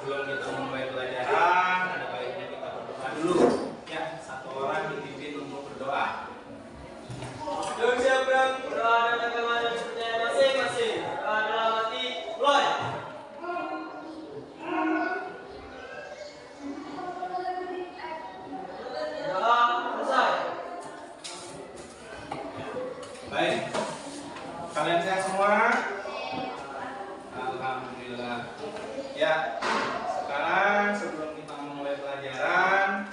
sebelum kita memulai pelajaran, ada baiknya kita berdoa dulu. Ya, satu orang dipimpin untuk berdoa. Yuk siapkan berdoa dan agama dan percaya masing-masing. Berdoa dalam hati, mulai. Berdoa selesai. Baik, kalian sehat semua? Alhamdulillah. Ya, sekarang sebelum kita memulai pelajaran,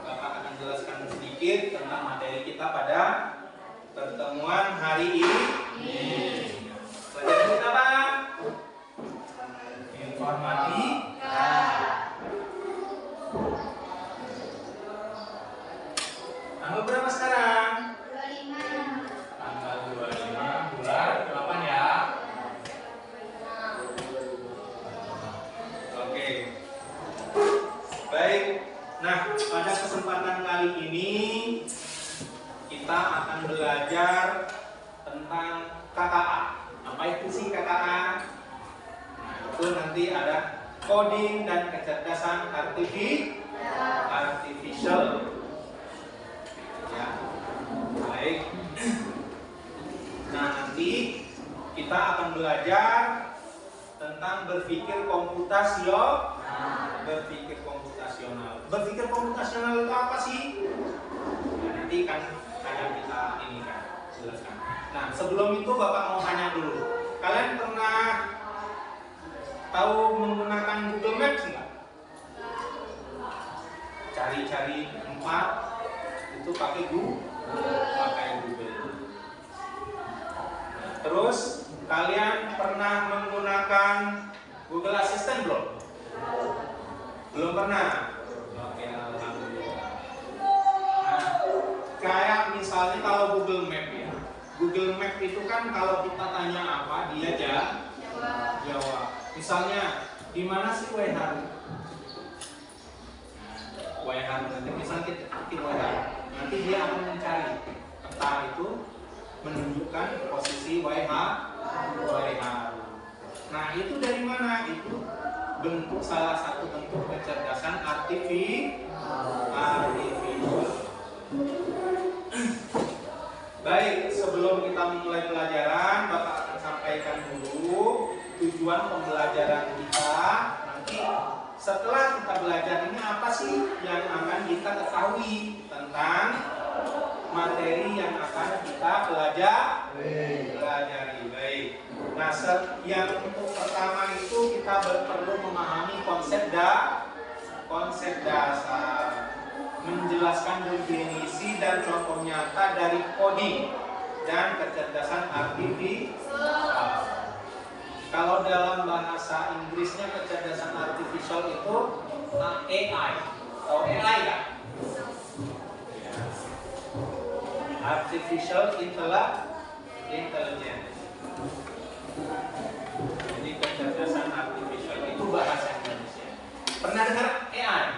Bapak akan jelaskan sedikit tentang materi kita pada pertemuan hari ini. Pelajaran kita apa? Informatika. Tanggal berapa sekarang? Tanggal 25 bulan 8 ya. Oke. Baik. Nah, pada kesempatan kali ini kita akan belajar tentang KKA. Apa itu sih KKA? Nah, itu nanti ada coding dan kecerdasan artificial. Ya. Baik. Nah, nanti kita akan belajar tentang berpikir komputasional. Berpikir komputasional itu apa sih? Nah, nanti kan akan kita ini kan jelaskan. Nah, sebelum itu Bapak mau tanya dulu. Kalian pernah tahu menggunakan Google Maps nggak? Cari-cari tempat itu pakai Google. Terus kalian pernah menggunakan Google Assistant belum? Belum pernah. Oke, alhamdulillah. Nah, kayak misalnya kalau Google Map ya. Google Map itu kan kalau kita tanya apa, dia jawab. Misalnya, di mana sih Waiharu? Waiharu nanti misalnya kita ketik Waiharu. Nanti dia akan mencari peta itu menunjukkan posisi Waiharu. Nah, itu dari mana? Itu salah satu bentuk kecerdasan artificial. Baik, sebelum kita memulai pelajaran, Bapak akan sampaikan dulu tujuan pembelajaran kita. Nanti setelah kita belajar ini apa sih yang akan kita ketahui tentang materi yang akan kita pelajari. Baik. Nah, yang untuk pertama itu kita perlu memahami konsep dasar, menjelaskan definisi dan contoh nyata dari coding dan kecerdasan artificial. Kalau dalam bahasa Inggrisnya kecerdasan artificial itu AI. Tahu AI kan? Artificial Intelligence. Jadi kecerdasan artificial itu bahasa Indonesia. Pernah dengar AI?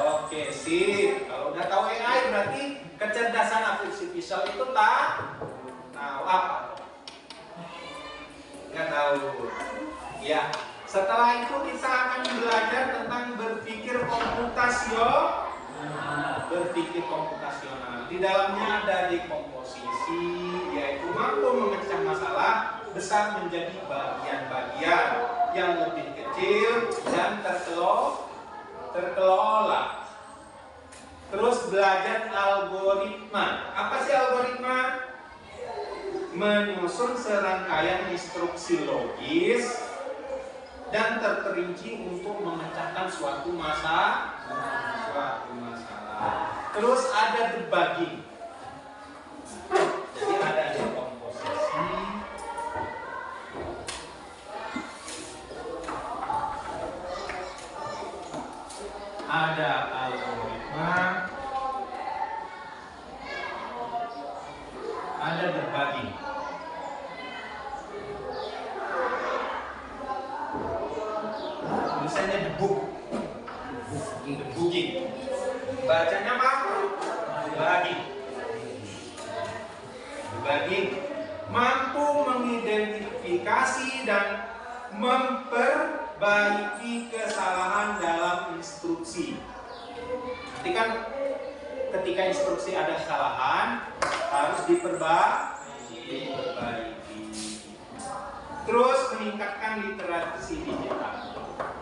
Oke, sip. Kalau udah tahu AI berarti kecerdasan artificial itu tahu apa? Nggak tahu. Ya. Setelah itu kita akan belajar tentang berpikir komputasional. Di dalamnya ada dekomposisi, yaitu mampu memecah masalah besar menjadi bagian-bagian yang lebih kecil dan terkelola. Terus belajar algoritma. Apa sih algoritma? Menyusun serangkaian instruksi logis dan terperinci untuk memecahkan suatu masalah. Terus ada debugging. Jadi ada dekomposisi, ada algoritma, ada debugging. Tulisannya debugging. Bacanya apa? Debugging. Mampu mengidentifikasi dan memperbaiki kesalahan dalam instruksi. Nanti kan ketika instruksi ada kesalahan harus diperbaiki. Terus meningkatkan literasi digital.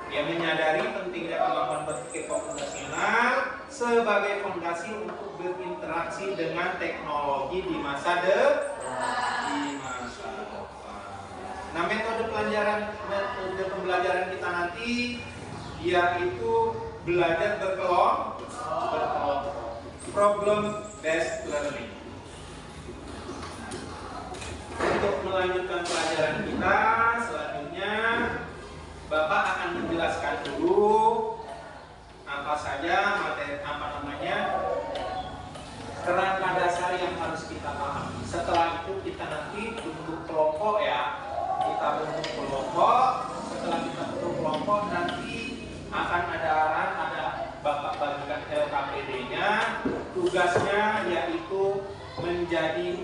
Dia menyadari pentingnya kemampuan berpikir komputasional sebagai fondasi untuk berinteraksi dengan teknologi di masa depan. Nah, metode pembelajaran kita nanti yaitu belajar berkelompok, problem based learning. Untuk melanjutkan pelajaran kita selanjutnya, Bapak akan menjelaskan dulu apa saja materi kerangka dasar yang harus kita pahami. Setelah itu kita nanti bentuk kelompok ya. Kita bentuk kelompok. Setelah kita bentuk kelompok nanti akan ada Bapak bagikan LKPD-nya. Tugasnya yaitu menjadi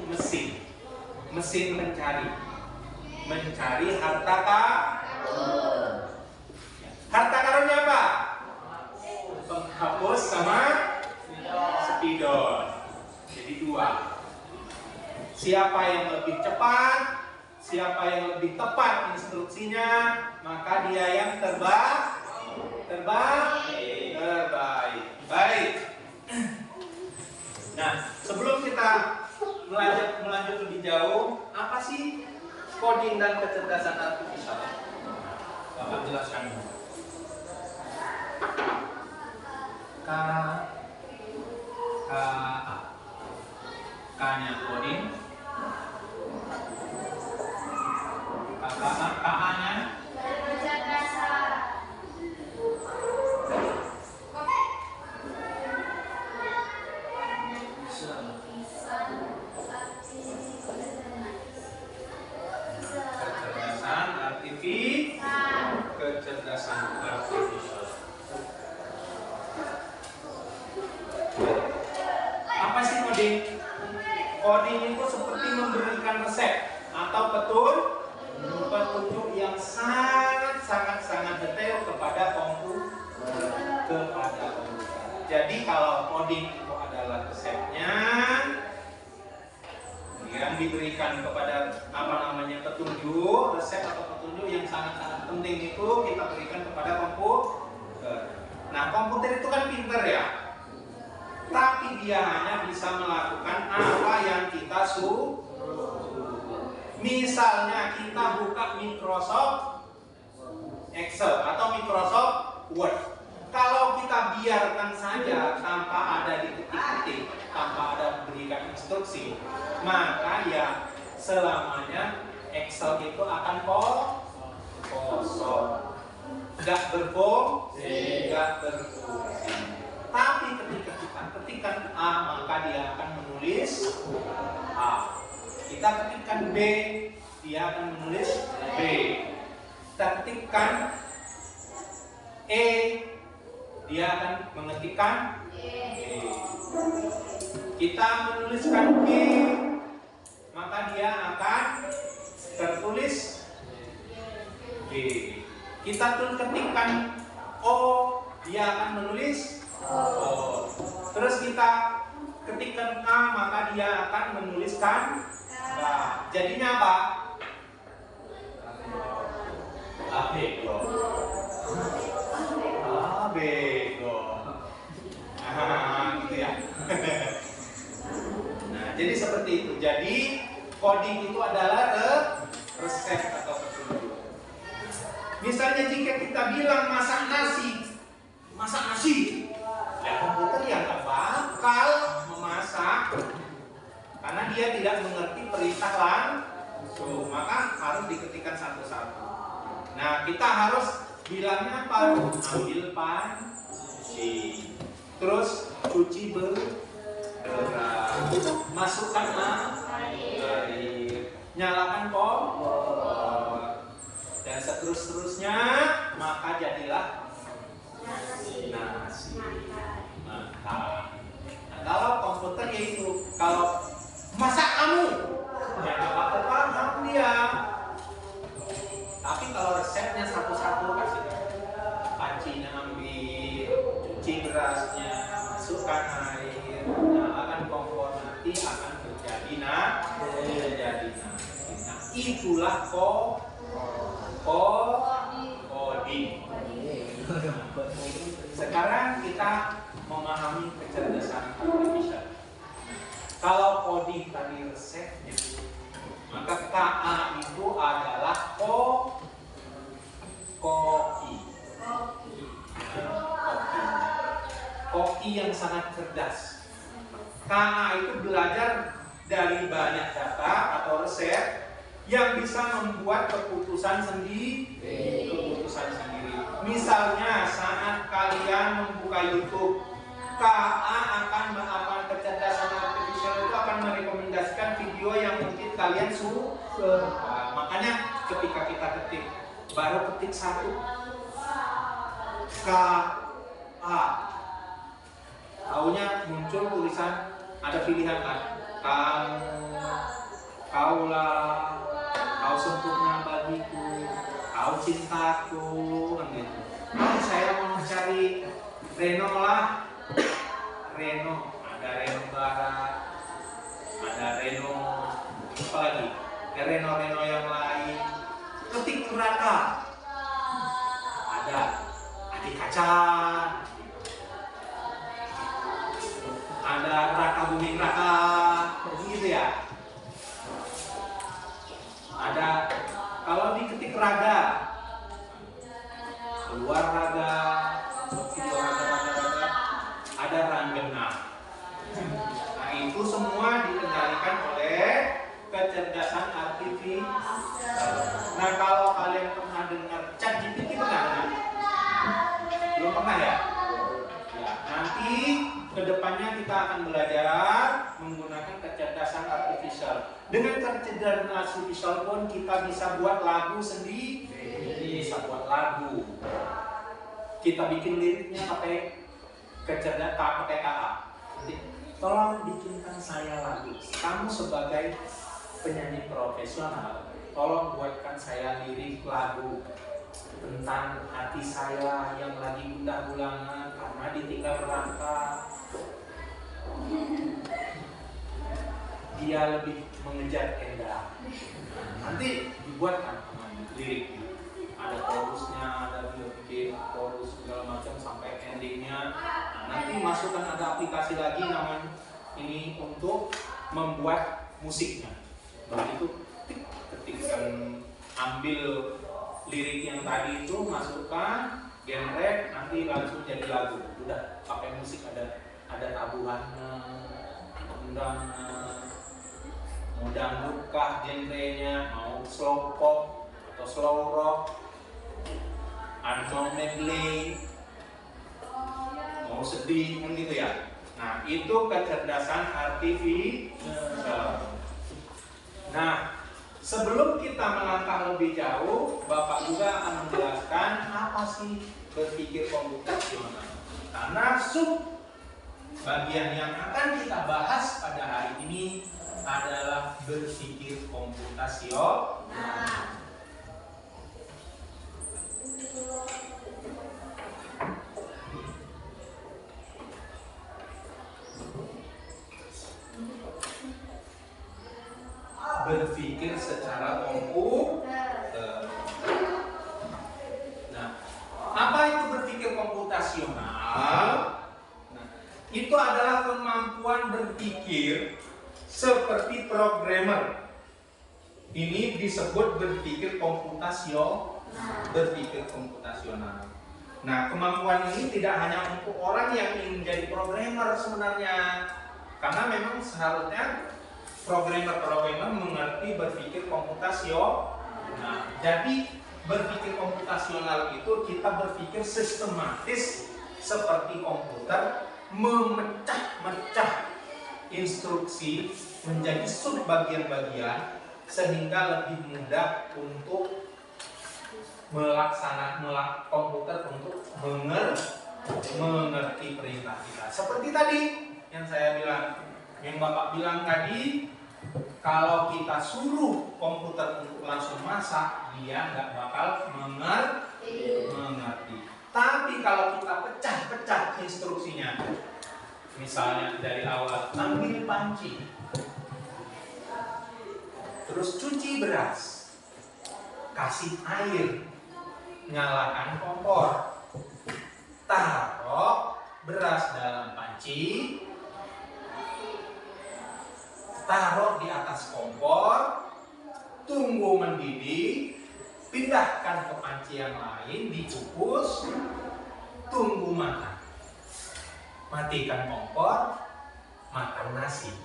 mesin mencari harta karun. Harta karunnya apa? Penghapus sama spidol. Jadi dua. Siapa yang lebih cepat, siapa yang lebih tepat instruksinya, maka dia yang terbaik. Baik. Nah, sebelum kita melanjut lebih jauh, apa sih coding dan kecerdasan artifisial? Bapak jelaskan. K-nya coding, K-nya kecerdasan. kecerdasan artifisial. Apa sih coding? Coding itu seperti memberikan resep atau petunjuk yang sangat detail kepada komputer. Jadi kalau coding itu adalah resepnya yang diberikan kepada petunjuk, resep atau petunjuk yang sangat penting itu kita berikan kepada komputer. Nah, komputer itu kan pinter ya, tapi dia hanya bisa melakukan apa yang kita suruh. Misalnya kita buka Microsoft Excel atau Microsoft Word. Kalau kita biarkan saja tanpa ada diketik-ketik, tanpa ada berikan instruksi, maka ya selamanya Excel itu akan kosong, nggak berfungsi. Tapi ketika kita ketikkan A, maka dia akan menulis A. Kita ketikkan B, dia akan menulis B. Kita ketikkan E, dia akan mengetikkan E. Kita menuliskan G, maka dia akan tertulis G. Kita ketikkan O, dia akan menulis O. Terus kita ketikkan A, maka dia akan menuliskan K. Jadinya apa? Abego. Gitu ya. Nah, jadi seperti itu. Jadi coding itu adalah resep atau petunjuk. Misalnya jika kita bilang masak nasi, ya komputer ya nggak bakal memasak karena dia tidak mengerti perintah langsung, maka harus diketikkan satu-satu. Nah, kita harus bilangnya apa? Ambil panci, terus cuci beras, masukkan air, nyalakan kompor, dan seterusnya, maka jadilah nasi. Nah, kalau komputer yaitu kalau masak kamu, ya nggak bakal paham dia. Tapi kalau resepnya satu-satu kasih pancinya ambil, cuci berasnya, masukkan air, nyalakan kompor, nanti akan terjadi nasi. Nah, itulah coding. Sekarang kita memahami kecerdasan artificial. Kalau coding tadi resepnya, maka KA itu adalah koki yang sangat cerdas. KA itu belajar dari banyak data atau resep yang bisa membuat keputusan sendiri. Misalnya saat kalian membuka YouTube, KA akan kecerdasan artificial itu akan merekomendasikan video yang mungkin kalian suka. Makanya ketika kita ketik, baru ketik satu KA, taunya muncul tulisan, ada pilihan kan, kamu, kaulah, kau sempurna bagiku, kau cintaku, kan gitu. Saya mau cari Reno lah, Reno, ada Reno Barat, ada Reno, apa lagi? Reno yang lain. Ketik Raka, ada Adik Kaca, ada Raka Buming Raka, begitu ya. Ada kalau diketik raga, keluar raga, video raga, ada ranggena. Nah itu semua dikendalikan oleh kecerdasan artificial. Nah kalau kalian pernah dengar ChatGPT, pernah? Belum pernah ya? Ya, nanti kedepannya kita akan belajar menggunakan kecerdasan artificial. Dengan kecerdasan artificial pun kita bisa buat lagu sendiri. Bisa buat lagu. Kita bikin liriknya pakai kecerdasan, pakai KA. Nanti tolong bikinkan saya lagu. Kamu sebagai penyanyi profesional, tolong buatkan saya lirik lagu tentang hati saya yang lagi gundah gulangan karena ditinggal Raka. Dia lebih mengejar Enda. Nanti dibuatkan lirik. Ada chorusnya, ada bikin chorus segala macam sampai endingnya. Nah, nanti masukkan ada aplikasi lagi namanya ini untuk membuat musiknya. Begitu ketikkan, ambil lirik yang tadi itu, masukkan genre, nanti langsung jadi lagu. Udah pakai musik, ada tabuhannya, undangan, mau dangdut kah genrenya, mau slow pop atau slow rock, mau medley, mau sedih, gitu ya. Nah itu kecerdasan artificial. Nah sebelum kita melangkah lebih jauh, Bapak juga akan menjelaskan apa sih berpikir komputasional. Karena bagian yang akan kita bahas pada hari ini adalah berpikir komputasional. Berpikir secara komputer. Nah, apa itu berpikir komputasional? Nah, itu adalah kemampuan berpikir seperti programmer. Ini disebut berpikir komputasional. Nah, kemampuan ini tidak hanya untuk orang yang ingin menjadi programmer sebenarnya, karena memang seharusnya programmer mengerti berpikir komputasional. Nah, jadi berpikir komputasional itu kita berpikir sistematis seperti komputer, memecah-mecah instruksi menjadi sub bagian-bagian sehingga lebih mudah untuk komputer untuk mengerti perintah kita. Seperti tadi yang saya bilang, yang Bapak bilang tadi, Kalau kita suruh komputer untuk langsung masak, dia nggak bakal mengerti. Tapi kalau kita pecah-pecah instruksinya, misalnya dari awal, ambil panci, terus cuci beras, kasih air, nyalakan kompor, taruh beras dalam panci, taruh di atas kompor, tunggu mendidih, pindahkan ke panci yang lain, dikukus, tunggu matang. Matikan kompor, makan nasi.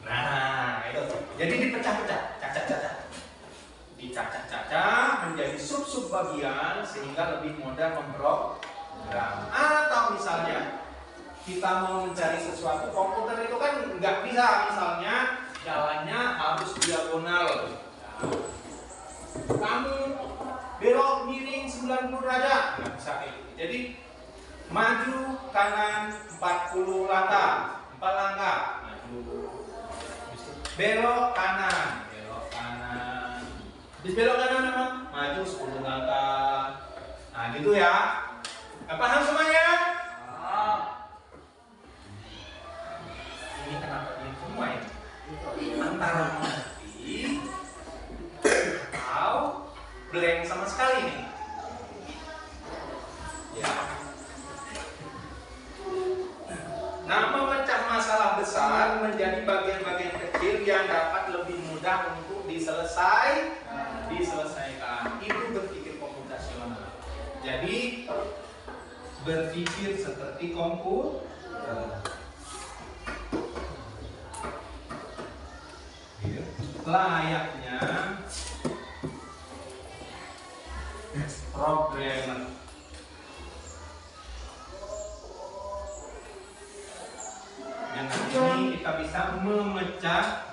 Nah, itu. Jadi dipecah-pecah, cacah-cacah. Dicacah-cacah menjadi sub-sub bagian sehingga lebih mudah memprogram. Atau misalnya kita mau mencari sesuatu, komputer itu kan nggak bisa misalnya jalannya harus diagonal. Nah, kamu belok miring 90 derajat, nggak bisa kayak gitu. Jadi maju kanan 40 langkah, 4 langkah, maju. Belok kanan, habis belok kanan apa? Maju 10 langkah. Nah gitu ya. Paham semuanya? Ini kenapa dia semua ya? Antara mengerti atau blank sama sekali nih. Ya. Nah, memecah masalah besar menjadi bagian-bagian kecil yang dapat lebih mudah untuk diselesaikan. Itu berpikir komputasional. Jadi berpikir seperti komputer. Layaknya programmer. Dengan ini kita bisa memecah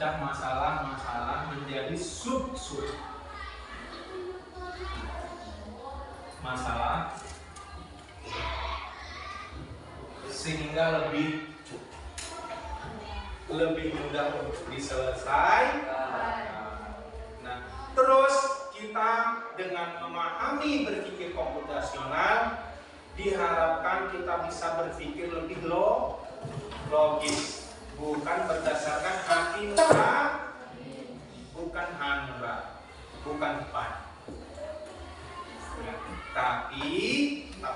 masalah-masalah menjadi sub-sub masalah sehingga lebih mudah untuk diselesaikan. Nah, terus kita dengan memahami berpikir komputasional diharapkan kita bisa berpikir lebih logis, bukan berdasarkan hati nurani, bukan hanura, bukan pan. Tapi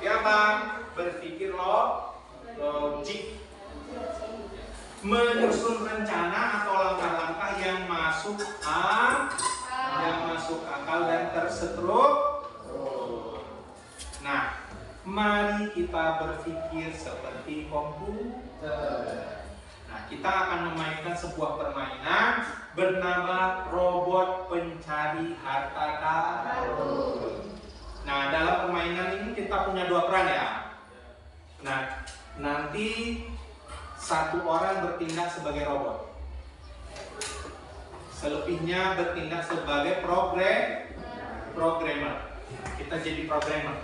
apa? Berpikir logik, menyusun rencana atau langkah-langkah yang masuk akal dan terstruktur. Nah, mari kita berpikir seperti komputer. Nah, kita akan memainkan sebuah permainan bernama robot pencari harta karun. Nah, dalam permainan ini kita punya 2 peran ya. Nah, nanti satu orang bertindak sebagai robot, selebihnya bertindak sebagai programmer. Kita jadi programmer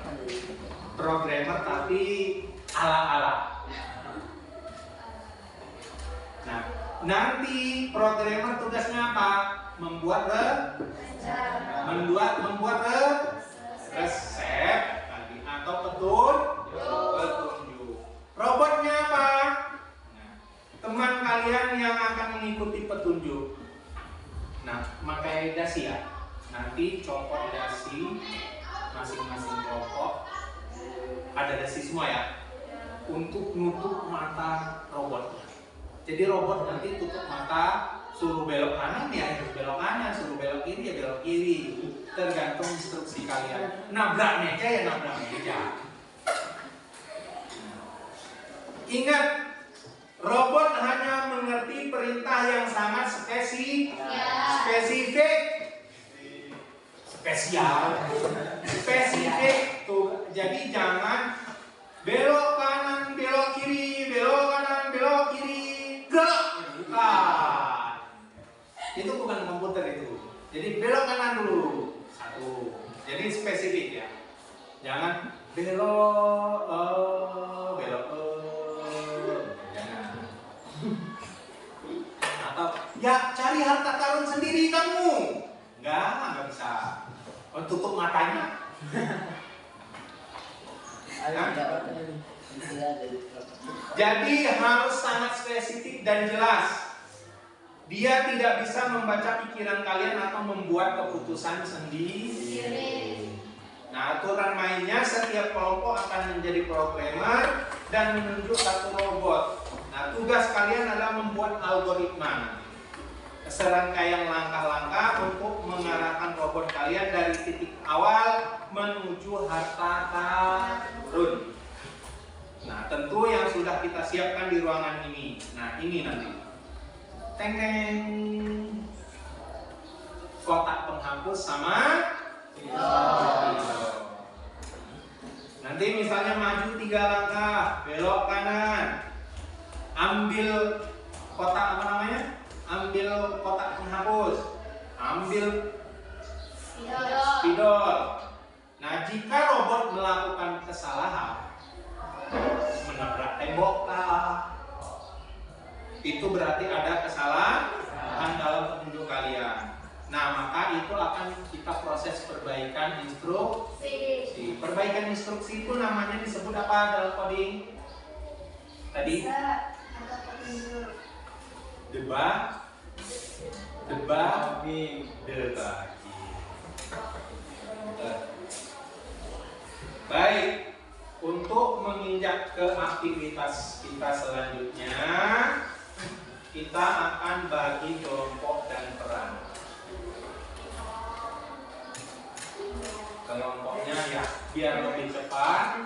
tapi ala-ala. Nah, nanti programmer tugasnya apa? Membuat resep tadi atau petunjuk. Robotnya apa? Nah, teman kalian yang akan mengikuti petunjuk. Nah, pakai dasi ya. Nanti copot dasi masing-masing kelompok. Ada dasi semua ya. Untuk nutup mata robotnya. Jadi robot nanti tutup mata, suruh belok kanan ya harus belok kanan, suruh belok kiri ya belok kiri. Tergantung instruksi kalian. Nabrak meja ya nabrak meja. Ingat, robot hanya mengerti perintah yang sangat spesifik tuh. Jadi jangan belok kanan, belok kiri, belok kanan, belok kiri, gerak. Bukan. Itu bukan komputer itu. Jadi belok kanan dulu. 1. Jadi spesifik ya. Jangan belok, belok, jangan. Atau ya cari harta karun sendiri kamu. Nggak bisa. Oh, tutup matanya. Jadi harus sangat spesifik dan jelas. Dia tidak bisa membaca pikiran kalian atau membuat keputusan sendiri. Nah, aturan mainnya setiap kelompok akan menjadi programmer dan menunjuk satu robot. Nah, tugas kalian adalah membuat algoritma, serangkaian langkah-langkah untuk mengarahkan robot kalian dari titik awal menuju harta karun. Nah, tentu yang sudah kita siapkan di ruangan ini. Nah, ini nanti. Teng teng. Kotak penghapus sama nanti misalnya maju 3 langkah, belok kanan, ambil kotak apa namanya? Ambil kotak penghapus, ambil spidol. Nah, jika robot melakukan kesalahan, menabrak tembok kah, itu berarti ada kesalahan dalam petunjuk kalian. Nah, maka itu akan kita proses perbaikan instruksi. Perbaikan instruksi itu namanya disebut apa dalam coding? Tadi? Debugging. Baik, untuk menginjak ke aktivitas kita selanjutnya, kita akan bagi kelompok dan peran. Kelompoknya ya biar lebih cepat.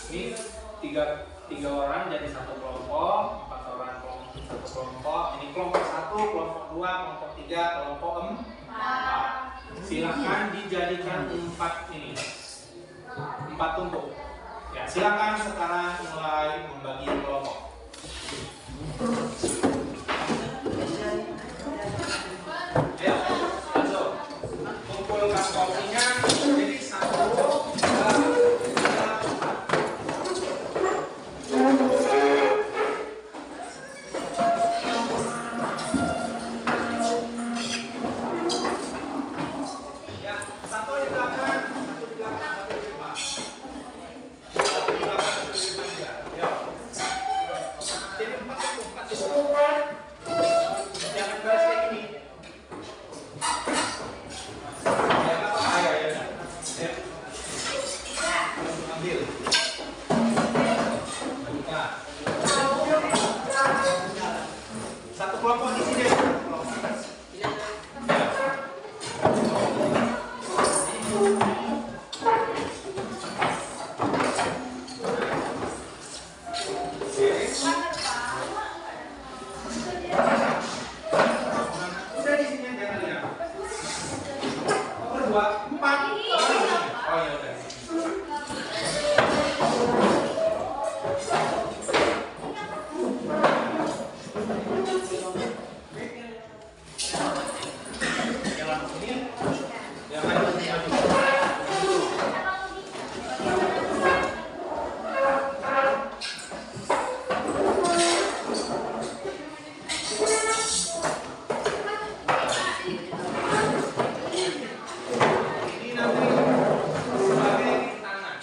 Ini tiga orang jadi satu kelompok, 4 orang satu kelompok. Ini kelompok 1, kelompok 2, kelompok 3, kelompok 4. Silakan dijadikan 4 ini, 4 tumpuk. Ya, silakan sekarang mulai membagi kelompok. Ayo, langsung kumpulkan kopinya jadi 1, 2, 3, 4. Ya, 1 di belakang, 1 di belakang, 1 di depan. 1 di belakang, 1 di depan juga. Ayo. Jadi 4 itu. Jangan baris kayak gini. Ya, apa? Ayo, ya. Ya. Ambil. Buka. Satu kelompok di sini. Ya. Udah di sini aja kali ya. Nomor 2, 4. Oh ya udah. Jalan sini. Ya maju. Ini nanti sebagai tangan.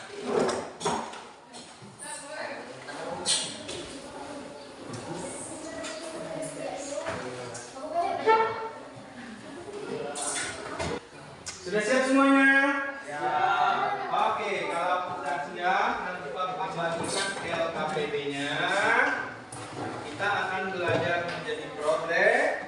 Sudah siap semuanya? Ya. Oke, kalau sudah siap, nanti Bapak bagikan LKPD-nya. Kita akan belajar menjadi problem.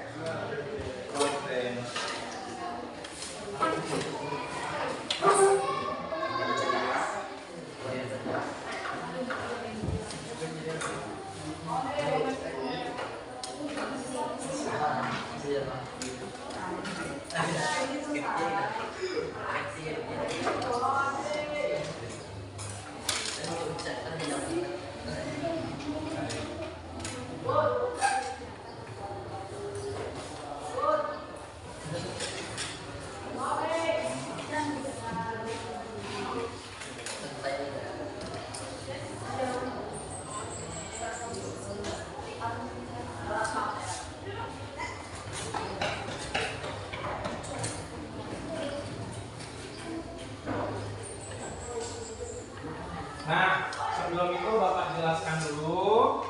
Nah, sebelum itu Bapak jelaskan dulu.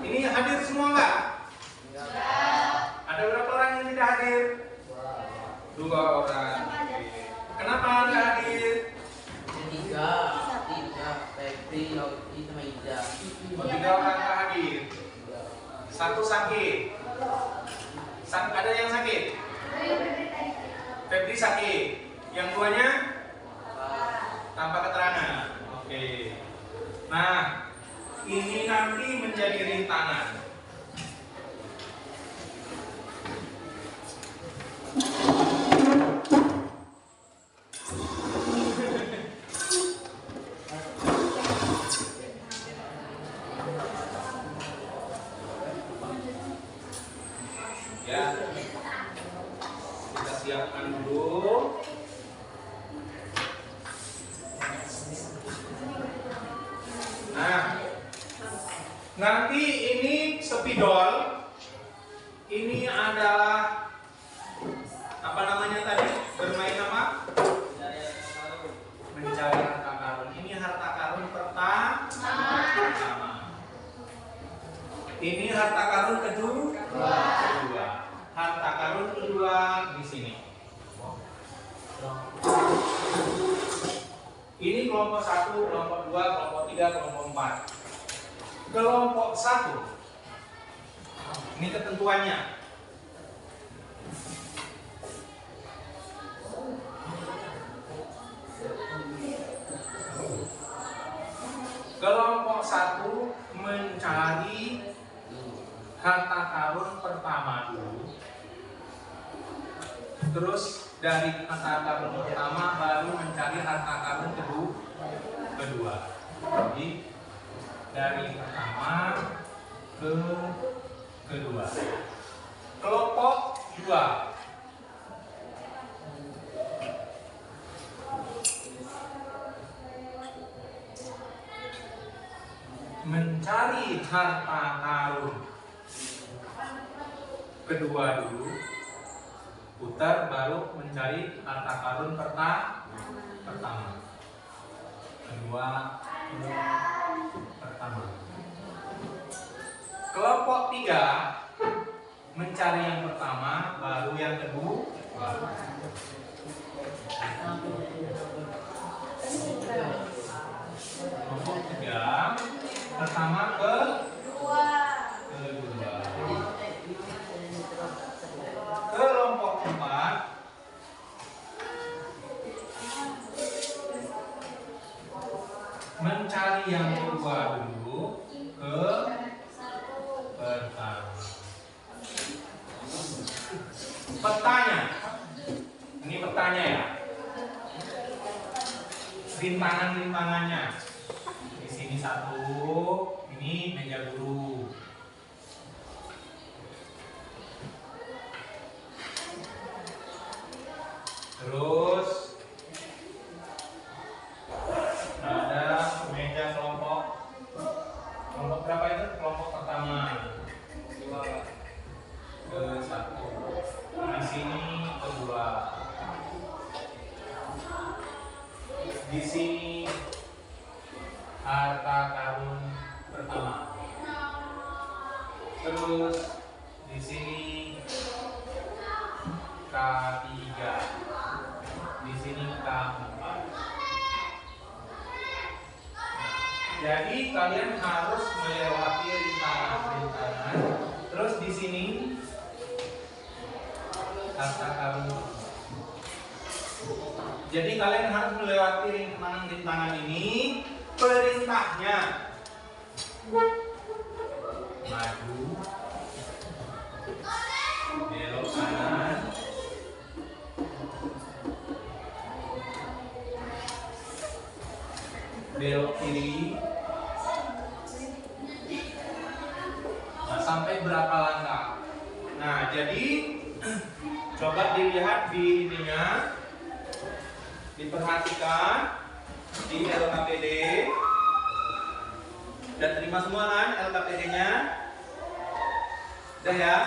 Ini hadir semua nggak? Ada berapa orang yang tidak hadir? 2 orang. Kenapa nggak hadir? Tiga, Febri, Audi, sama Ida. 3 orang nggak hadir. 1 sakit. Ada yang sakit? Febri sakit. Yang 2-nya tanpa keterangan. Oke. Nah, ini nanti menjadi rintangan. Ya, kita siapkan dulu. Nah, nanti ini spidol. Ini adalah apa namanya tadi? Bermain apa? Mencari harta karun. Ini harta karun pertama. Ini harta karun kedua. Harta karun kedua di sini. Ini kelompok 1, kelompok 2, kelompok 3, kelompok 4. Kelompok 1. Ini ketentuannya. Kelompok 1 mencari harta karun pertama dulu. Terus dari harta karun pertama baru mencari harta karun kedua. Jadi dari pertama ke kedua. Kelompok 2 mencari harta karun kedua dulu, putar baru mencari harta karun pertama. Kedua, pertama. Kelompok 3 mencari yang pertama, baru yang kedua. Kelompok 3 pertama ke kedua. Kelompok 4 mencari yang kedua dulu ke pertama. Petanya, ini petanya ya. Rintangan-rintangannya. Di sini 1, ini meja guru. Terus ada meja kelompok berapa itu? Kelompok pertama ke 1. Di sini kedua. Di sini harta karun pertama. Terus di sini K3. Di sini K4. Jadi kalian harus melewati rintangan-rintangan. Terus di sini harta karun. Jadi kalian harus melewati rintangan-rintangan ini. Perintahnya maju, belok kanan, belok kiri. Nah, sampai berapa langkah? Nah, jadi coba dilihat di ininya. diperhatikan di LKPD dan terima semua kan LKPD-nya. Udah ya.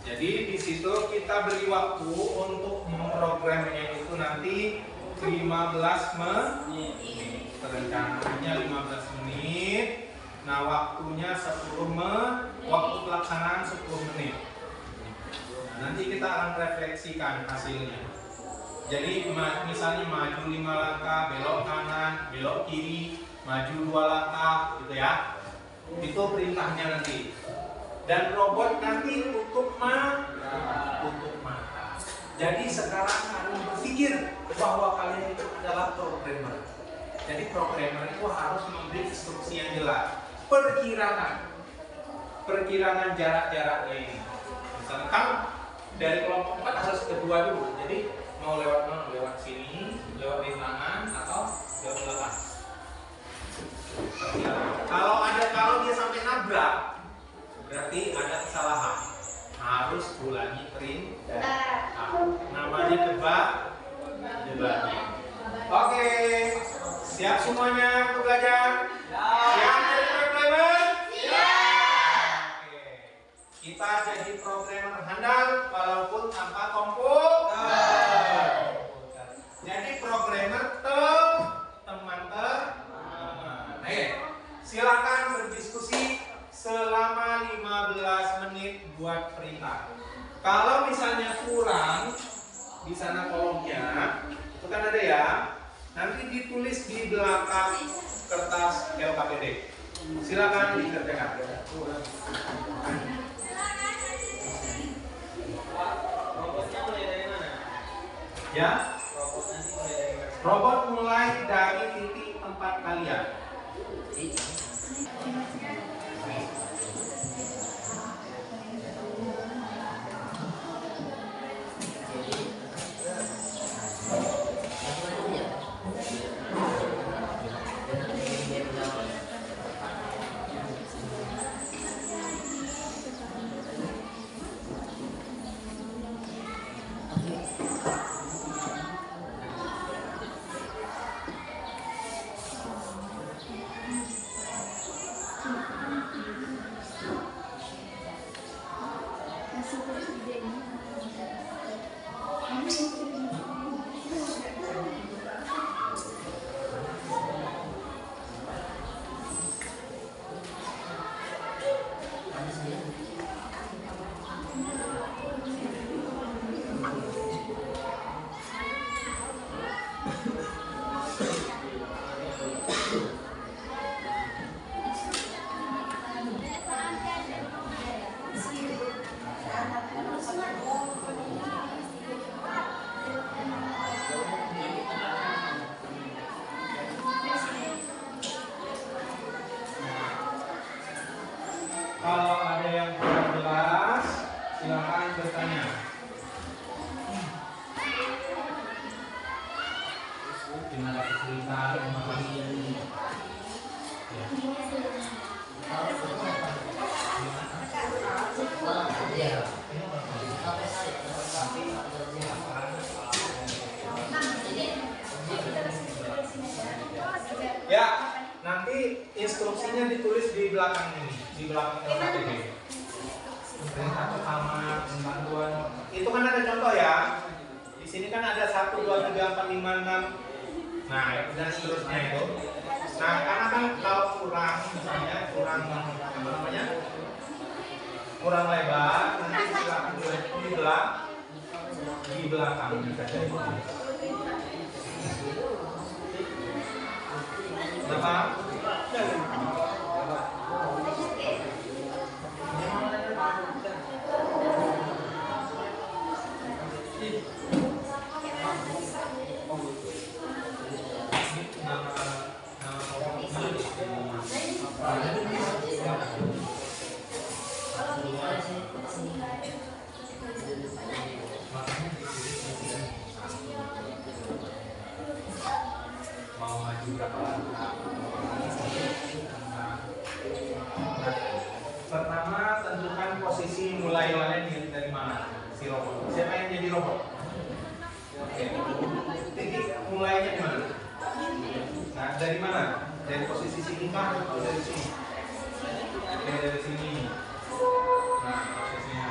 Jadi di situ kita beri waktu untuk memprogramnya itu nanti 15 menit. Rencananya 15 menit. Nah, waktunya 10 menit, waktu pelaksanaan 10 menit. Nah, nanti kita akan refleksikan hasilnya. Jadi misalnya maju 5 langkah, belok kanan, belok kiri, maju 2 langkah gitu ya. Itu perintahnya nanti. Dan robot nanti tutup mata. Jadi sekarang kalian berpikir bahwa kalian itu adalah programmer. Jadi programmer itu harus memberi instruksi yang jelas. Perkiraan jarak-jaraknya ini. Misalkan kan dari kelompok 4 harus kedua dulu. Jadi mau lewat mana? Lewat sini, lewat rintangan atau lewat belakang. Kalau dia sampai nabrak, berarti ada kesalahan, harus ulangi perintah. Namanya debatnya. Oke, siap semuanya untuk belajar? Siap jadi programmer? Oke, kita jadi programmer handal walaupun tanpa komputer. Jadi programmer teman-teman. Silakan berdiskusi selama 15 menit buat perintah. Kalau misalnya kurang di sana kolomnya, itu kan ada ya. Nanti ditulis di belakang kertas LKPD. Silakan dikerjakan. Robotnya mulai dari mana? Ya, Robot nanti mulai dari mana? robot mulai dari titik tempat kalian. Kalau ada yang kurang jelas, silakan bertanya. Gimana cerita memahami ini? Ya, nanti instruksinya ditulis di belakang ini, di belakang LKPD. Perintah pertama, bantuan. Itu kan ada contoh ya. Di sini kan ada 1, 2, 3, 4, 5, 6. Nah, dan seterusnya itu. Nah, karena kan kalau kurang, misalnya kurang apa namanya? Kurang lebar, nanti silakan di belakang bisa jadi. Kenapa? si robot. Siapa yang jadi robot? Oke. Titik mulainya di mana? Nah, dari mana? Dari posisi sini kah atau dari sini? Oke, dari sini. Nah, posisinya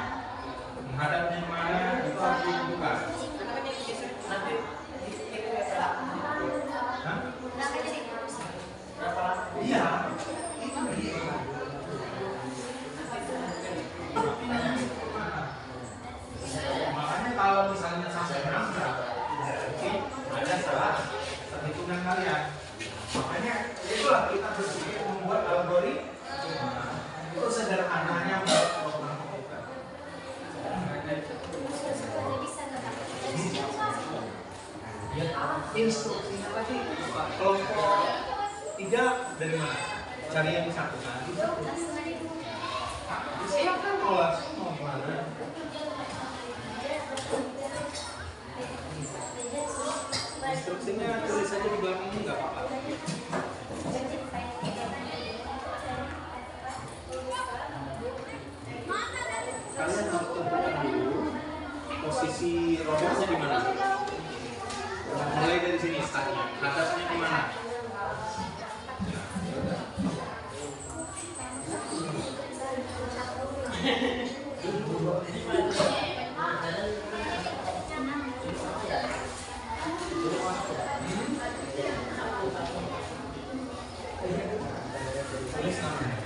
menghadapnya kemana itu harus ditentukan. Hah? Iya. Itu dia. Makanya kalau misalnya sampai 6 berarti ada salah perhitungan kalian. Makanya itulah kita berpikir membuat algoritma itu sederhananya untuk melakukan. Ya, instruksinya tadi kelompok 3 dari mana? Cari yang disatukan. Silakan kalau langsung mau gimana? Instruksinya tulis saja di belakang ini nggak apa-apa. Kalian harus tentukan dulu posisi robotnya di mana. Mulai dari sini startnya. Atasnya di mana? Tulis namanya.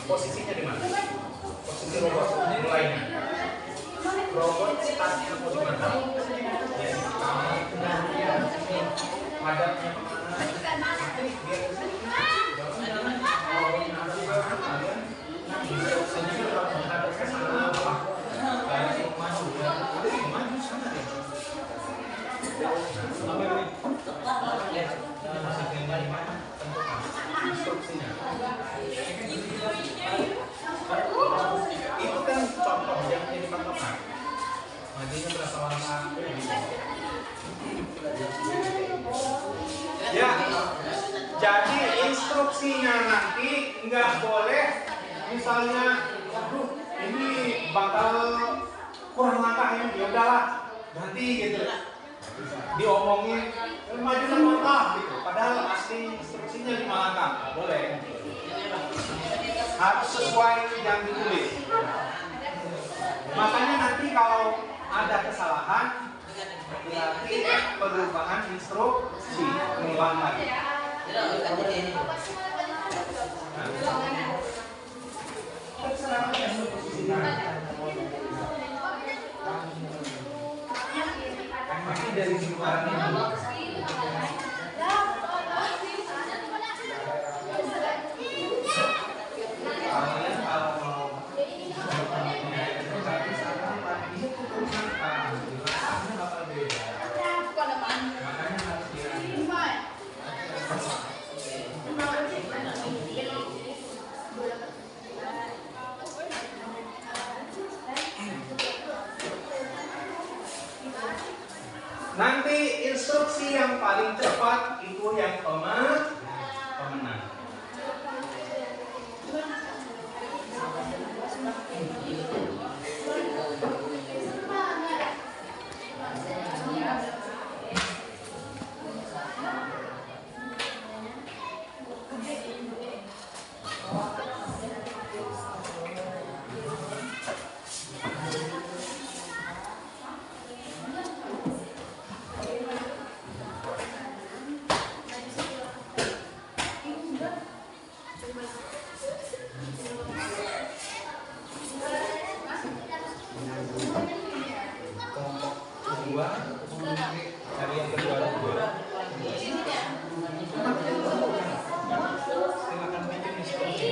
Posisinya di mana? Posisi robot mulainya. Robot startnya mau di mana? Ya, hadapnya kemana? Nanti biar itu kan contoh yang menjadi patokan. Majunya berapa lama? Ya, jadi instruksinya nanti nggak boleh misalnya, aduh ini bakal kurang langkah ini, ya udahlah ganti gitu. Diomongin maju 5 langkah gitu, padahal asli instruksinya 5 langkah, nggak boleh. Harus sesuai yang ditulis. Makanya nanti kalau ada kesalahan berarti perubahan instruksi mengulang lagi. Pasti dari sekarang ini. Kalian kalau mau makanya harus nanti instruksi yang paling cepat itu yang pemenang. Cari yang kedua dulu. Silakan bikin instruksi.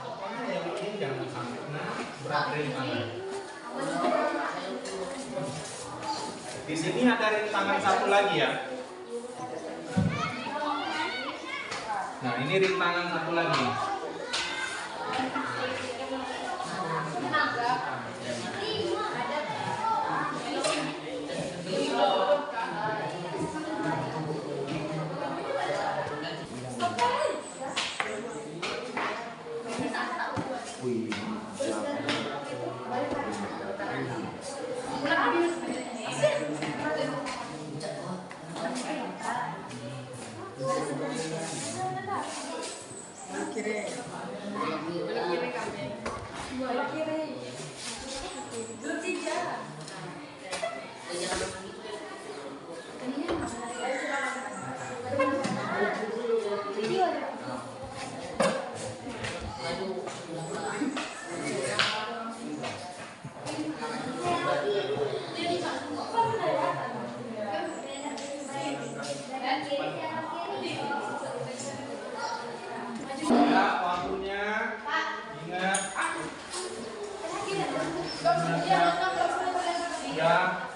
Pokoknya yang ini jangan sampai kena berat rintangan. Di sini ada rintangan satu lagi ya. Nah ini rintangan satu lagi. Belok kiri. Belok tiga. Ya, waktunya. Ingat.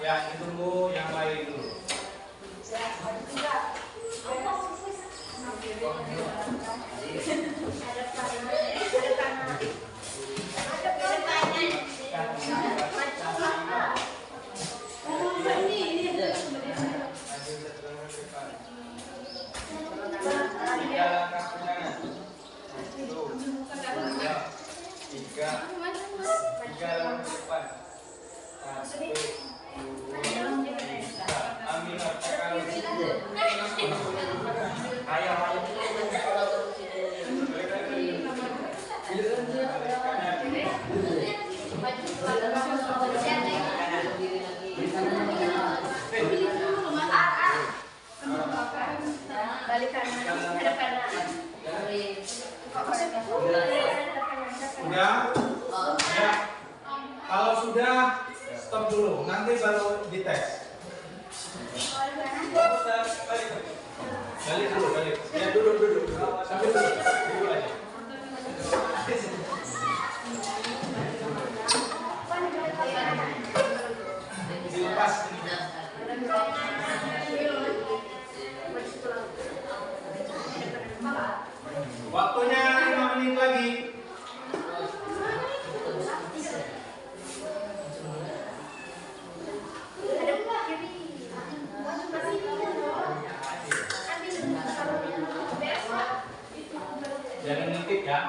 Ya, itu dulu, yang lain dulu. Tiga langkah ke kanan. Satu, dua, tiga langkah ke depan. Satu, dua, tiga. Ambil akal. Ayo. Balik kanan, hadap kanan. Sudah? Ya. Kalau sudah, stop dulu. Nanti baru dites. Balik dulu, balik. Ya, duduk. Sambil duduk. Duduk aja. Dilepas. Waktunya 5 menit lagi. Jangan ngintip ya.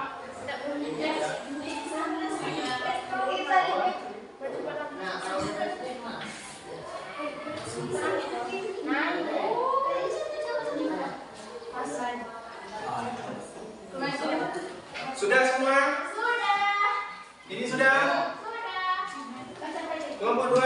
Sudah semua? Ini sudah? Kelompok 2?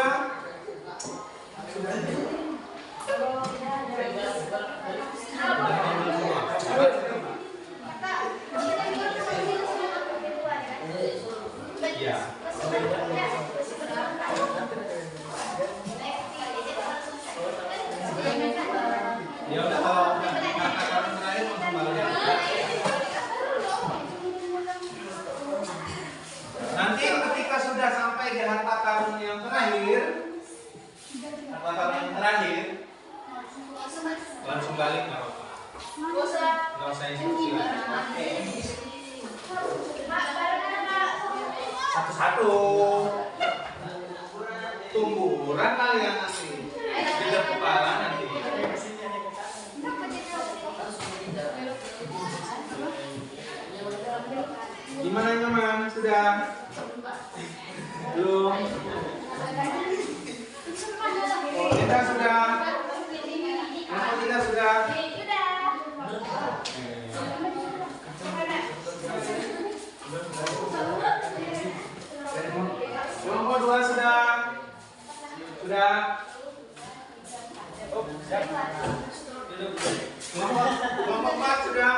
Iya. Ya udah, kalau kata-kata terakhir langsung balik ya. Nanti ketika sudah sampai di harta karun yang terakhir, langsung balik nggak apa-apa. Nggak usah instruksi lagi. Satu-satu. Tumburan kalian nanti. Tidak kepala nanti. Gimana nyaman? Sudah? Belum? Kita sudah? Kita sudah? Kelompok 2 sudah? Sudah? Oh, siap. Kelompok 4 sudah?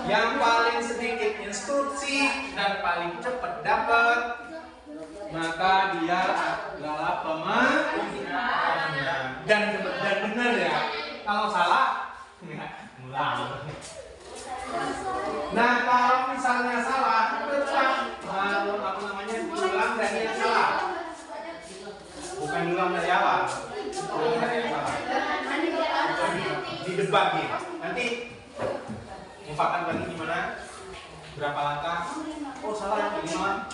Yang paling sedikit instruksi dan paling cepat dapat, maka dia adalah pemenang. Dan benar ya. Kalau salah, ngulang. Nah, kalau misalnya salah, tetap diulang dari yang salah. Bukan diulang dari awal. Diulang dari yang salah. Didebagi. Nanti mufakat lagi gimana? Berapa langkah? Oh salah, 5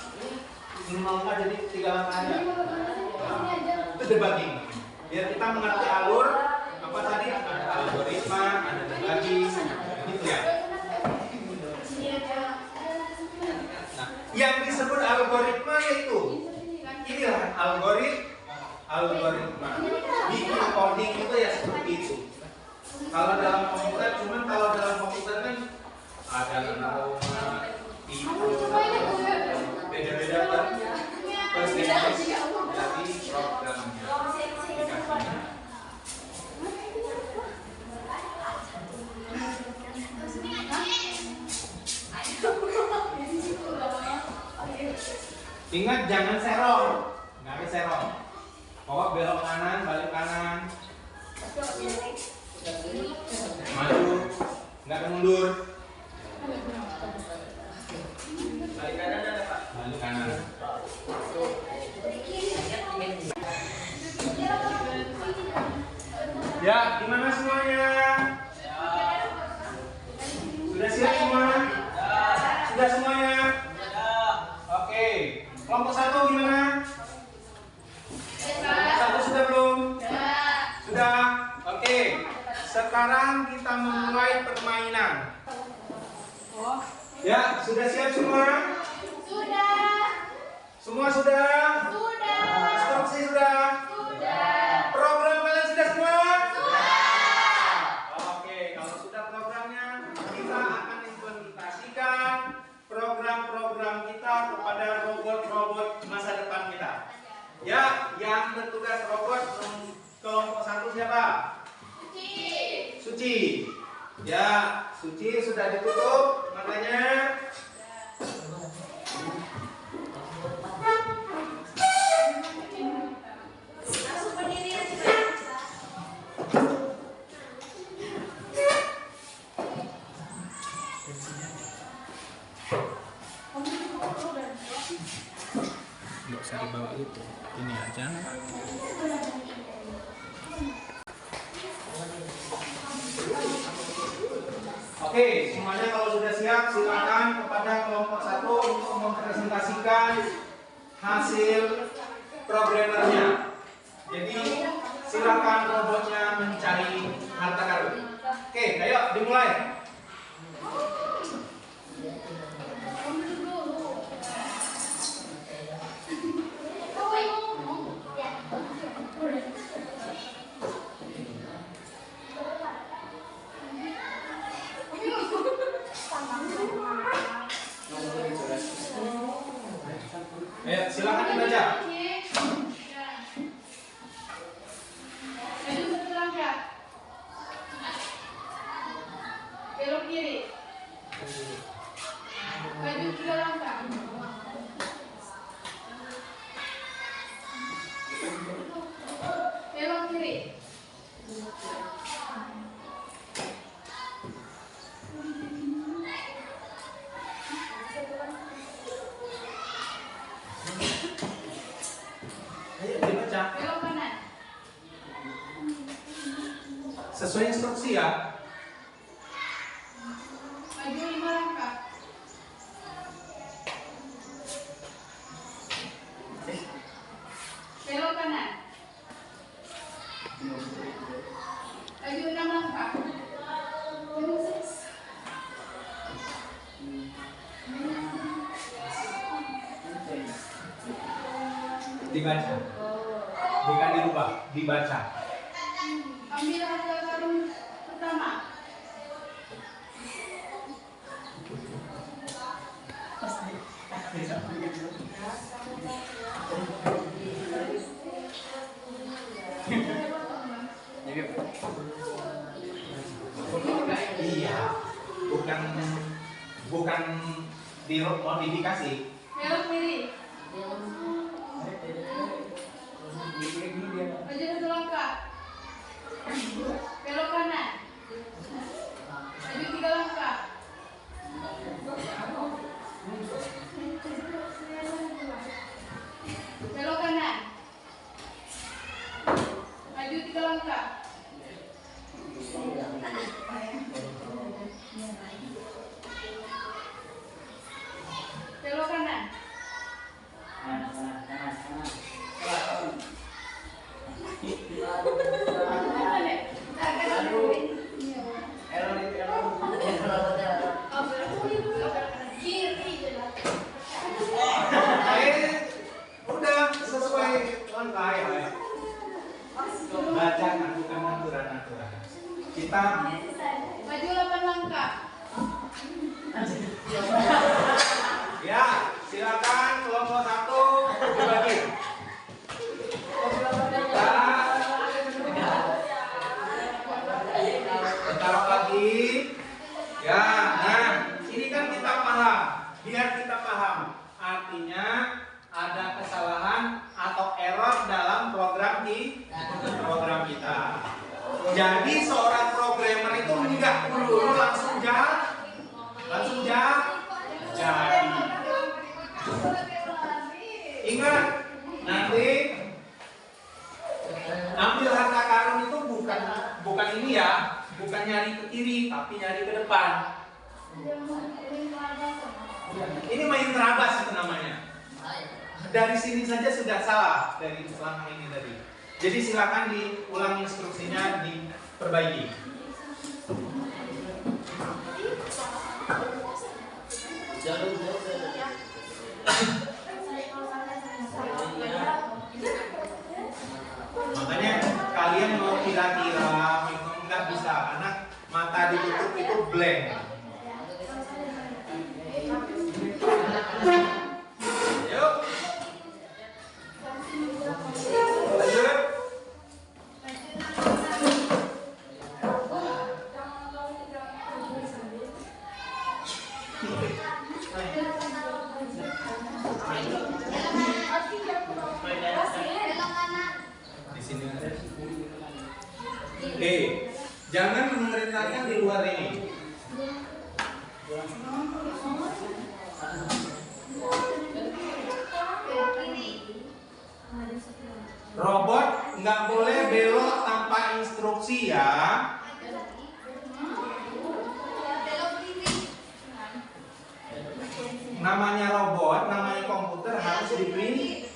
langkah jadi 3 langkah aja. Nah, itu debugging. Biar kita mengerti alur apa tadi, ada algoritma, ada debugging, gitu ya. Nah, yang disebut algoritma yaitu inilah algoritma. Bikin coding itu ya seperti itu. Kalau dalam komputer, cuman kalau dalam komputer kan ada aroma, tipe, beda-beda kan persentasenya dari programnya. Aplikasinya. Ingat jangan serong, nggak ada serong. Pokok belok kanan, balik kanan, maju, nggak ada mundur. Balik kanan ada Pak. Balik kanan. Ya, gimana semuanya? Sudah siap semua? Sudah semuanya? Oke. Kelompok 1 gimana? Kelompok 1 sudah belum? Sudah? Oke. Sekarang kita memulai permainan. Ya, sudah siap semua? Semua sudah? Instruksi sudah? Program kalian sudah semua? Oke, kalau sudah programnya, kita akan implementasikan program-program kita kepada robot-robot masa depan kita. Ya, yang bertugas robot kelompok 1 siapa? Suci. Ya, Suci sudah ditutup matanya. Nggak usah dibawa gitu, ini aja. Oke, semuanya kalau sudah siap silakan kepada kelompok 1 untuk mempresentasikan hasil programmernya. Jadi silakan robotnya mencari harta karun. Oke, ayo dimulai. Ayo, silakan dibaca. Maju satu langkah. Belok kiri. Maju 3 langkah. Belok kiri. Ayo dibaca. Belok kanan. Sesuai instruksi ya. Maju 5 langkah. Belok kanan. Maju 6 langkah. Dibaca. Bukan dirubah, dibaca. Ambil harta karun pertama. Iya, bukan dimodifikasi. Belok kiri. Maju 1 langkah. Belok kanan. Maju 3 langkah. Belok kanan. Maju 3 langkah. Belok kanan. kita. Maju 8 langkah. Ya, silakan kelompok 1 dibagi. Taruh lagi. Ya, nah ini kan kita paham. Biar kita paham, artinya ada kesalahan atau error dalam program kita. Jadi seorang programmer itu enggak dulu langsung jadi. Ingat, nanti ambil harta karun itu bukan ini ya, bukan nyari ke kiri tapi nyari ke depan. Ini main terabas itu namanya. Dari sini saja sudah salah dari langkah ini tadi. Jadi silakan diulang instruksinya, diperbaiki. Makanya kalian mau kira-kira nggak bisa karena mata ditutup itu blank. Yuk. Lanjut. Di sini ada. Jangan memerintahkan di luar ini. Robot nggak boleh belok tanpa instruksi ya. Namanya robot, namanya komputer harus diberi.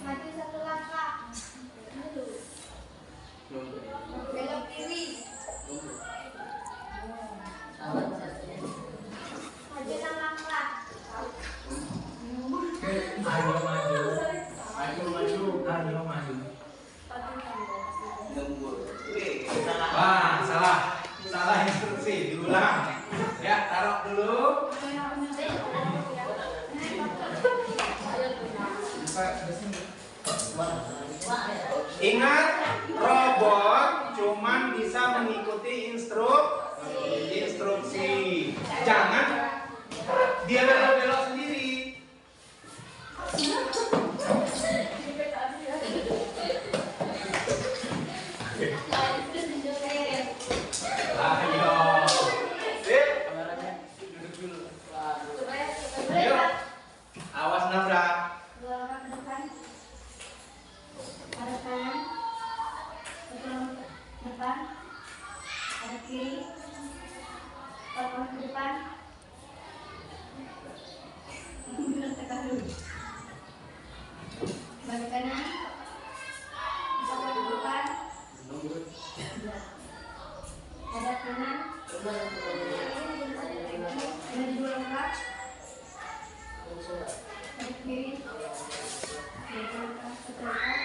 Maju 1 langkah. Belok kiri. Maju 6 langkah. Ayo maju. Wah, salah instruksi, diulang. Ya, taruh dulu. Ingat, robot cuman bisa mengikuti instruksi. Jangan dia belok-belok sendiri. Ayo. Ayo. Awas nabrak. 2 langkah ke depan. Arah kanan. 1 langkah ke depan. Arah kiri. 4 langkah ke depan. Tekan dulu. Balik kanan. 4 langkah ke depan. Ada kanan. Ada 2 langkah. Ada kiri. 2 langkah, 1 langkah.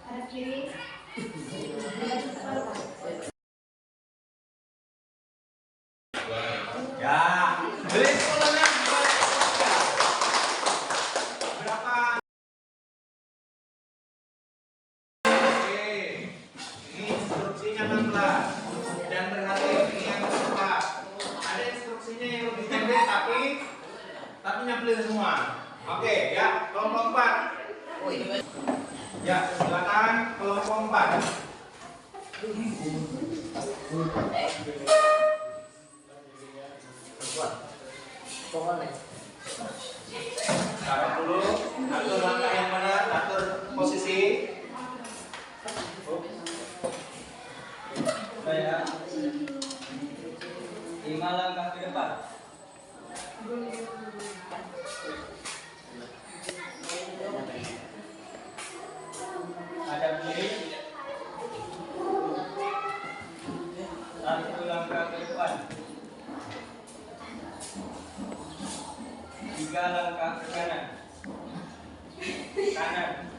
Ada kiri. 1 langkah. Ya, beli sekolahnya berapa? Oke, ini instruksinya 16 dan berhati ini yang keempat. Ada instruksinya yang lebih pendek tapi nyamplin semua. Oke, ya kelompok 4. Ya, silakan kelompok 4. Taruh dulu, atur langkah yang benar, atur posisi. Saya 5 langkah ke depan. Hadap kiri. 1 langkah ke depan. 3 langkah ke kanan. Kanan.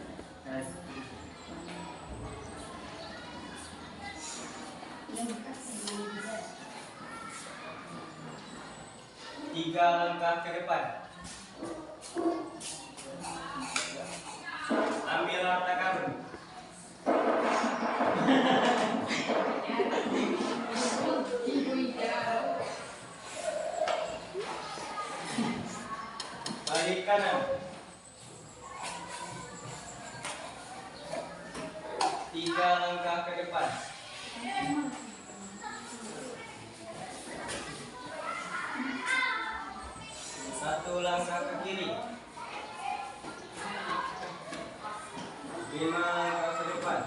Tiga langkah ke depan. Ambil harta karun. Balik kanan. Tiga langkah ke depan. Satu langkah ke kiri. 5 langkah ke depan.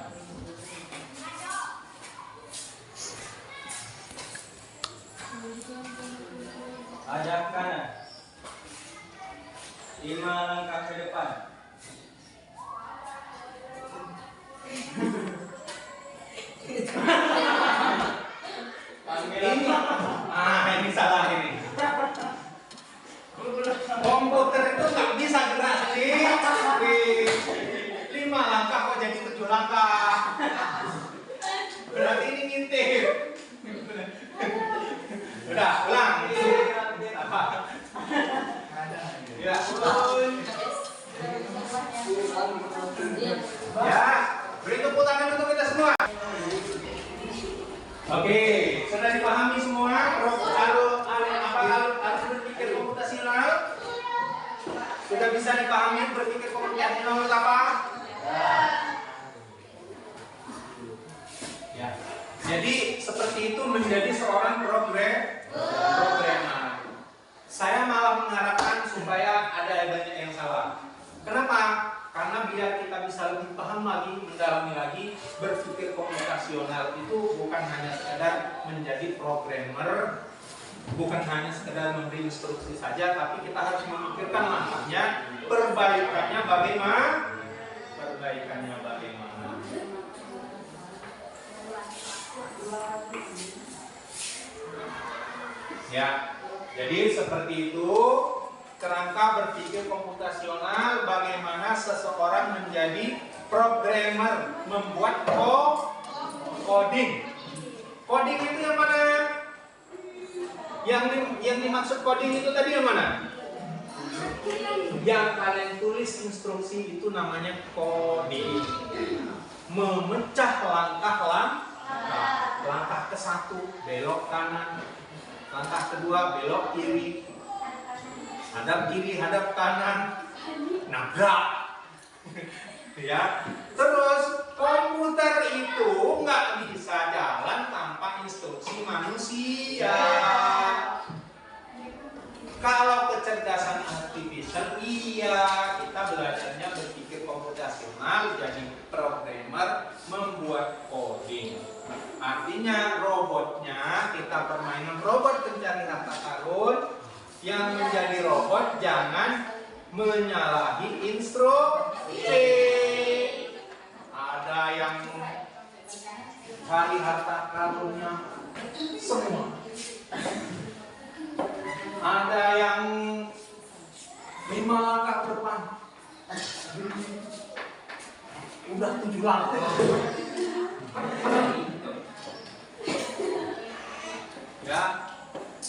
Hadap kanan. 5 langkah ke depan. Ini, ini salah ini. Komputer itu nggak bisa gerak sendiri. 5 langkah kok jadi 7 langkah. Berarti ini ngintip. Udah, ulang. Apa? Ya, turun. Ya, beri tepuk tangan untuk kita semua. Oke, sudah dipahami semua harus berpikir komputasional? Sudah bisa dipahami berpikir komputasional itu apa? Ya. Jadi seperti itu menjadi seorang programmer. Saya malah mengharapkan supaya ada banyak yang salah. Kenapa? Karena biar kita bisa lebih paham lagi, mendalami lagi, berpikir komputasional itu bukan hanya sekedar menjadi programmer, bukan hanya sekedar memberi instruksi saja, tapi kita harus memikirkan langkahnya, perbaikannya bagaimana. Ya, jadi seperti itu kerangka berpikir komputasional, bagaimana seseorang menjadi programmer, membuat coding. Coding itu yang mana? Yang dimaksud coding itu tadi yang mana? Yang kalian tulis instruksi itu namanya coding. Memecah langkah ke-1 belok kanan, langkah kedua belok kiri, hadap kiri, hadap kanan, nabrak. Ya, terus komputer itu nggak bisa jalan tanpa instruksi manusia. Kalau kecerdasan artificial, iya, kita belajarnya berpikir komputasional, jadi programmer, membuat coding. Artinya robotnya, kita permainan robot pencari harta karun. Yang menjadi robot jangan menyalahi instruksi. Ada yang cari harta karunnya semua. Ada yang 5 langkah ke depan. Udah 7 langkah.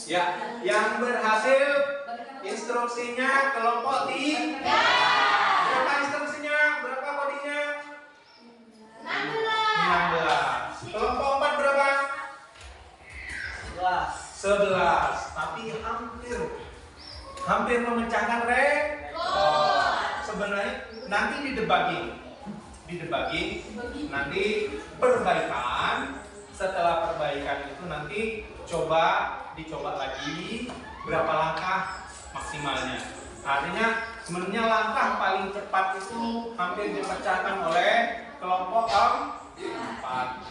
Ya, yang berhasil instruksinya kelompok 3. Berapa instruksinya? Berapa kodenya? 16. Kelompok 4 berapa? 11. Tapi hampir memecahkan rekor. Sebenarnya nanti di debugging, nanti perbaikan. Setelah perbaikan itu nanti dicoba lagi berapa langkah maksimalnya. Artinya sebenarnya langkah paling cepat itu hampir dipecahkan oleh kelompok 4.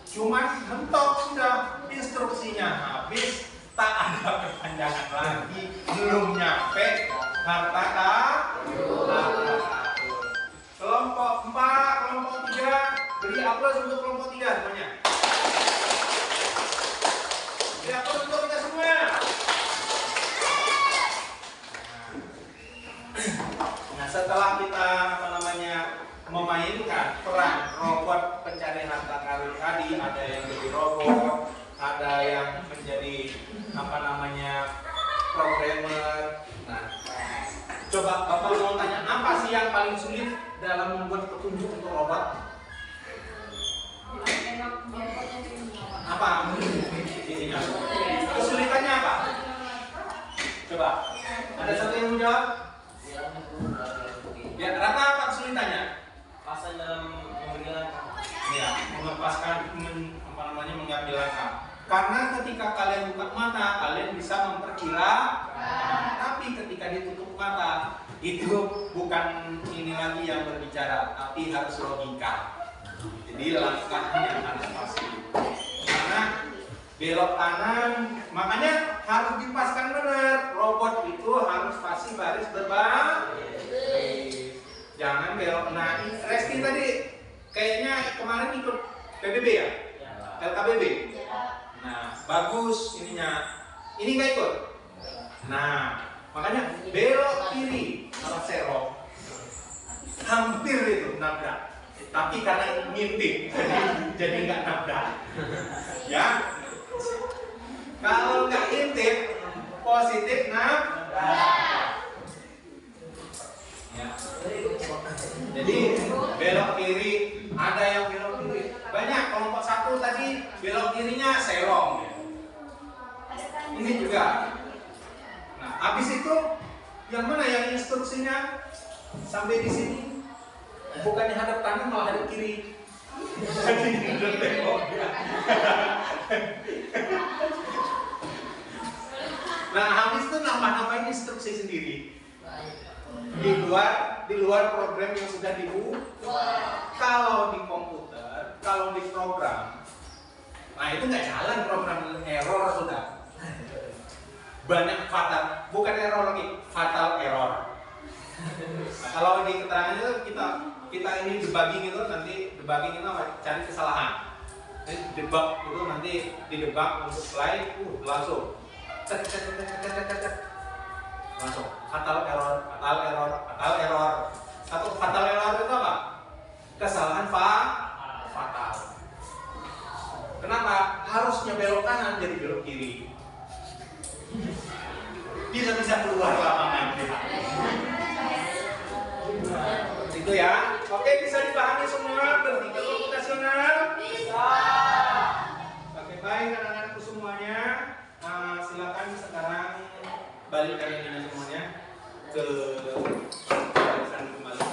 Cuman mentok sudah instruksinya habis, tak ada perpanjangan lagi, belum nyampe harta karun. Kelompok 4, kelompok 3, beri aplaus untuk kelompok 3 semuanya. Beri aplaus untuk kita semua. Nah, setelah kita memainkan peran robot pencari harta karun tadi. Ada yang jadi robot, ada yang menjadi programmer. Nah, coba Bapak mau tanya, apa sih yang paling sulit dalam membuat petunjuk untuk robot? Apa? Ininya. Kesulitannya apa? Coba. Ada satu yang mau jawab? Ya, rata apa kesulitannya? Pasal dalam memberi langkah. Ya, mengambil langkah. Karena ketika kalian buka mata, kalian bisa memperkira. Tapi ketika ditutup mata, itu bukan ini lagi yang berbicara, tapi harus logika. Jadi langkahnya harus pasti. Karena belok kanan, makanya harus dipaskan benar. Robot itu harus pasti baris berbaris. Jangan belok. Nah, Resti tadi kayaknya kemarin ikut PBB ya? LKBB. Nah, bagus ininya. Ini nggak ikut. Nah, makanya belok kiri kalau serong. Hampir itu nabrak. Tapi karena ngintip, jadi nggak nabrak. Ya. Kalau nggak intip, positif nabrak. Ya. Jadi belok kiri, ada yang belok kiri. Banyak kelompok satu tadi belok kirinya serong. Ini juga. Nah, habis itu yang mana yang instruksinya sampai di sini? Bukannya hadap kanan malah hadap kiri. Jadi tengok ya. Nah, habis itu nambah-nambahin instruksi sendiri. Di luar program yang sudah dibuat. Kalau di komputer, kalau di program, nah itu nggak jalan program, error sudah. Banyak fatal, bukan error lagi, fatal error. Nah, kalau di keterangan itu kita ini debugging itu nanti debugging itu cari kesalahan. Debug itu nanti didebug untuk slide, langsung langsung fatal error. Satu fatal error itu apa? Kesalahan fatal. Kenapa? Harusnya belok kanan jadi belok kiri. Bisa keluar lapangan. Itu ya. Oke, bisa dipahami semua bertiga komputasional? Bisa. Oke, baik anak-anakku semuanya. Silakan sekarang balik kalian ini semuanya ke barisan kembali.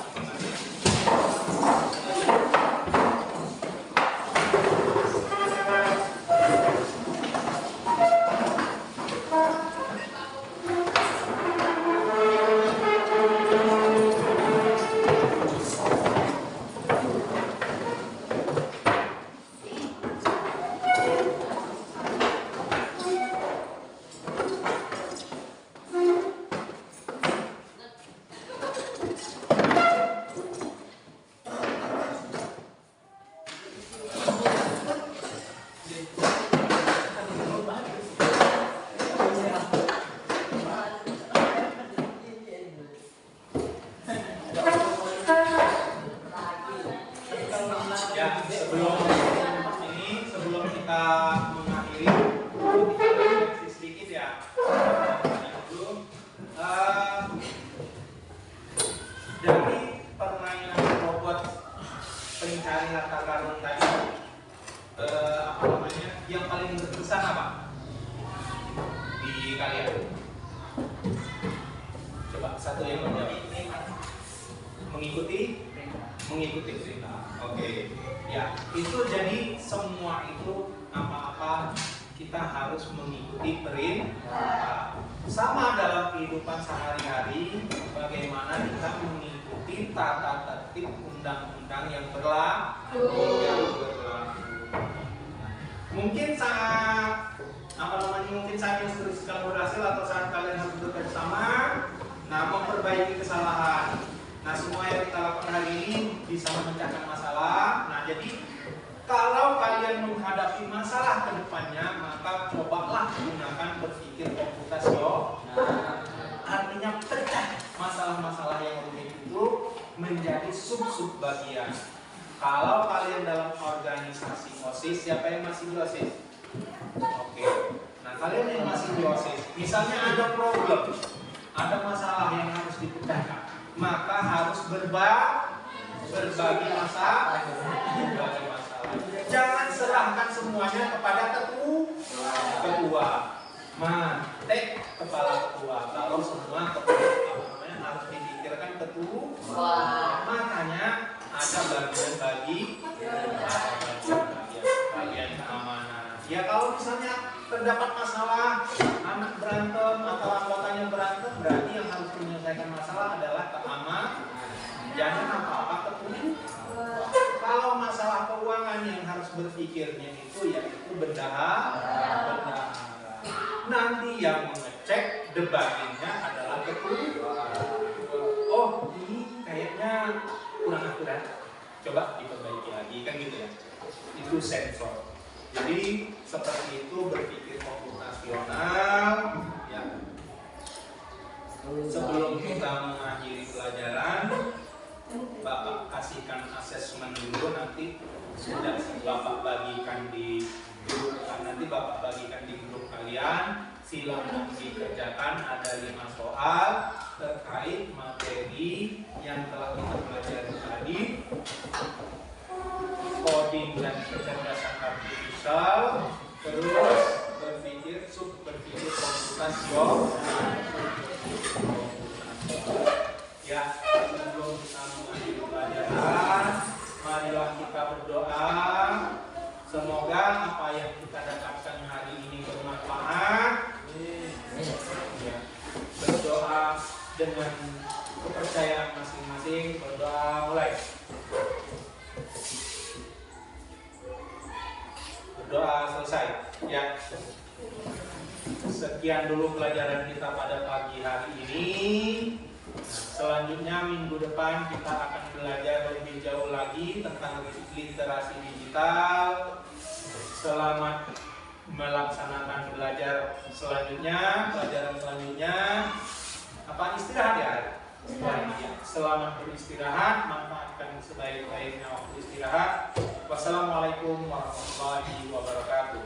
Sebelum kita mengakhiri, kita refleksi sedikit ya. Dari permainan robot pencari harta karun tadi, yang paling berkesan apa di kalian? Coba satu yang mengikuti cerita. Oke. Ya, itu jadi semua itu apa-apa kita harus mengikuti perintah. Sama dalam kehidupan sehari-hari, bagaimana kita mengikuti tata tertib undang-undang yang berlaku. Mungkin saat instruksi kalian berhasil atau saat kalian harus bekerja sama, memperbaiki kesalahan. Nah, semua yang kita lakukan hari ini bisa memecahkan masalah. Nah, jadi kalau kalian menghadapi masalah ke depannya, maka cobalah gunakan berpikir komputasional. Artinya pecah masalah-masalah yang rumit itu menjadi sub-sub bagian. Kalau kalian dalam organisasi OSIS, siapa yang masih di OSIS? Oke. Nah, kalian yang masih di OSIS, misalnya ada problem, ada masalah yang harus dipecahkan, maka harus berbagi masalah. Jangan serahkan semuanya kepada ketua. Kepala ketua. Kalau semua harus dipikirkan ketua. Makanya ada bagian keamanan. Ya kalau misalnya terdapat masalah, anak berantem atau anggotanya berantem, berarti yang harus menyelesaikan masalah adalah keamanan. Jangan apa-apa ketua. Kalau masalah keuangan yang harus berpikirnya itu yaitu bendahara. Nanti yang mengecek debatingnya adalah ketua. Oh, ini kayaknya kurang akurat. Coba diperbaiki lagi, kan gitu ya. Itu sensor. Jadi seperti itu berpikir komputasional. Ya. Sebelum kita mengakhiri pelajaran, Bapak kasihkan asesmen dulu, nanti sudah Bapak bagikan di grup, nanti Bapak bagikan di grup kalian. Silakan dikerjakan, ada 5 soal terkait materi yang telah kita pelajari tadi, coding dan kecerdasan artifisial, terus berpikir komputasional. Ya, sebelum kita mengakhiri pelajaran, marilah kita berdoa. Semoga apa yang kita dapatkan hari ini bermanfaat. Ya, berdoa dengan kepercayaan masing-masing. Berdoa mulai. Berdoa selesai. Ya. Sekian dulu pelajaran kita pada pagi hari ini. Selanjutnya minggu depan kita akan belajar lebih jauh lagi tentang literasi digital. Selamat melaksanakan belajar selanjutnya, pelajaran selanjutnya. Apa istirahat ya? Selamat beristirahat, manfaatkan sebaik-baiknya waktu istirahat. Wassalamualaikum warahmatullahi wabarakatuh.